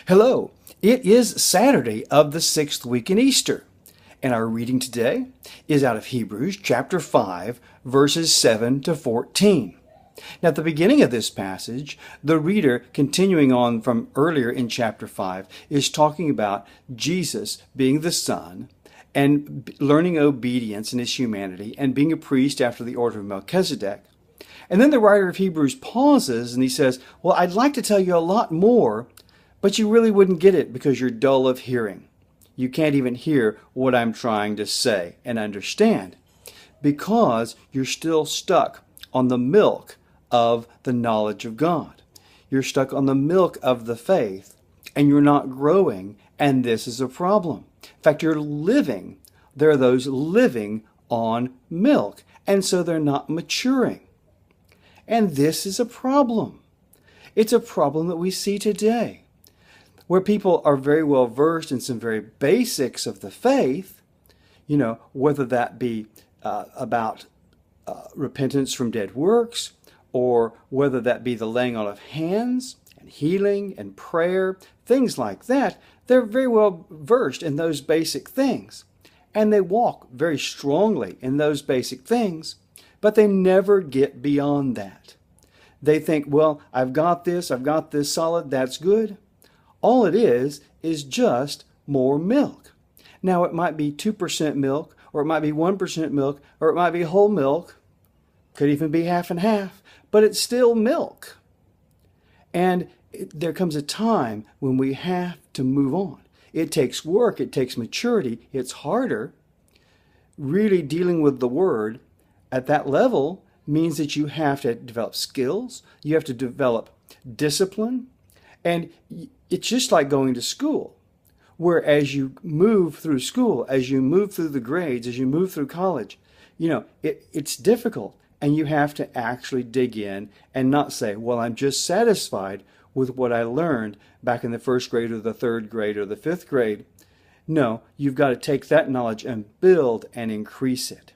Hello, it is Saturday of the 6th week in Easter, and our reading today is out of Hebrews chapter 5, verses 7 to 14. Now, at the beginning of this passage, the reader, continuing on from earlier in chapter 5, is talking about Jesus being the Son and learning obedience in his humanity and being a priest after the order of Melchizedek. And then the writer of Hebrews pauses and he says, well, I'd like to tell you a lot more, but you really wouldn't get it because you're dull of hearing. You can't even hear what I'm trying to say and understand because you're still stuck on the milk of the knowledge of God. You're stuck on the milk of the faith and you're not growing, and this is a problem. In fact, you're living. There are those living on milk, and so they're not maturing. And this is a problem. It's a problem that we see today, where people are very well versed in some very basics of the faith, whether that be about repentance from dead works, or whether that be the laying on of hands and healing and prayer, things like that. They're very well versed in those basic things, and they walk very strongly in those basic things, but they never get beyond that. They think, well, I've got this solid, that's good. All it is just more milk. Now, it might be 2% milk, or it might be 1% milk, or it might be whole milk. Could even be half and half, but it's still milk. And there comes a time when we have to move on. It takes work, it takes maturity, it's harder. Really dealing with the Word at that level means that you have to develop skills, you have to develop discipline, and it's just like going to school, where as you move through school, as you move through the grades, as you move through college, it's difficult, and you have to actually dig in and not say, well, I'm just satisfied with what I learned back in the first grade or the third grade or the fifth grade. No, you've got to take that knowledge and build and increase it,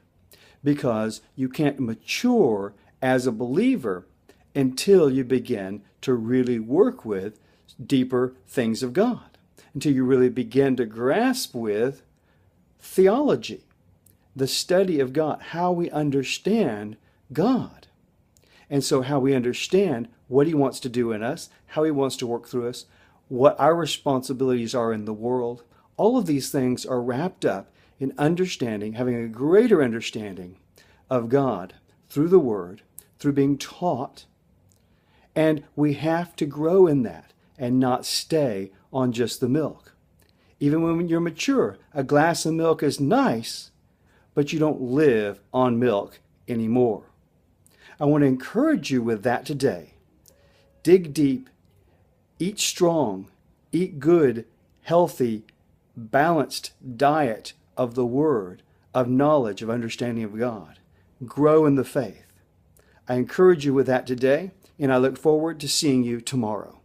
because you can't mature as a believer until you begin to really work with deeper things of God, until you really begin to grasp with theology, the study of God, how we understand God. And so how we understand what he wants to do in us, how he wants to work through us, what our responsibilities are in the world. All of these things are wrapped up in understanding, having a greater understanding of God through the Word, through being taught. And we have to grow in that and not stay on just the milk. Even when you're mature, a glass of milk is nice, but you don't live on milk anymore. I want to encourage you with that today. Dig deep, eat strong, eat good, healthy, balanced diet of the Word, of knowledge, of understanding of God. Grow in the faith. I encourage you with that today, and I look forward to seeing you tomorrow.